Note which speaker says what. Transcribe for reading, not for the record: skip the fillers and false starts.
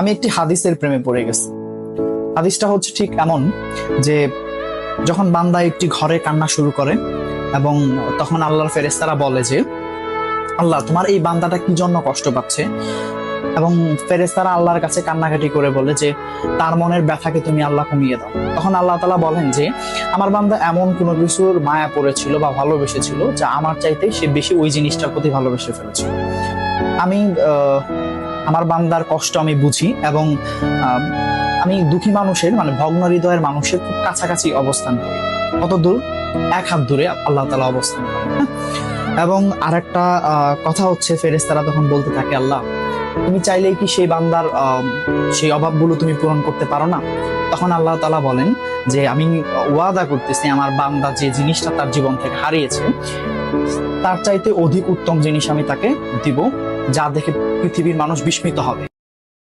Speaker 1: আমি একটি হাদিসের প্রেমে পড়ে গেছি। হাদিসটা হচ্ছে ঠিক এমন যে যখন বান্দা একটি ঘরে কান্না শুরু করে এবং তখন আল্লাহর ফেরেশতারা বলে যে আল্লাহ তোমার এই বান্দাটা কি জন্য কষ্ট পাচ্ছে, এবং ফেরেশতারা আল্লাহর কাছে কান্নাকাটি করে বলে যে তার মনের ব্যথাকে তুমি আল্লাহ কমিয়ে দাও। তখন আল্লাহ তাআলা বলেন যে আমার বান্দা এমন কোনো কিছুর মায়া পড়েছিল বা ভালোবেসেছিল যা আমার চাইতে সে বেশি ওই জিনিসটার প্রতি ভালোবেসে ফেলেছিল। আমি আমার বান্দার কষ্ট আমি বুঝি এবং আমি দুঃখী মানুষের মানে ভগ্ন হৃদয়ের মানুষের খুব কাছাকাছি অবস্থান করি। কত দূর? 1 হাত দূরে আল্লাহ তাআলা অবস্থান করেন। এবং আরেকটা কথা হচ্ছে ফেরেশতারা তখন বলতে থাকে আল্লাহ তুমি চাইলেই কি সেই বান্দার সেই অভাবগুলো তুমি পূরণ করতে পারো না? তখন আল্লাহ তাআলা বলেন যে আমি ওয়াদা করতেছি আমার বান্দা যে জিনিসটা তার জীবন থেকে হারিয়েছে তার চাইতে অধিক উত্তম জিনিস আমি তাকে দিব, যা দেখে পৃথিবীর মানুষ বিস্মিত হবে।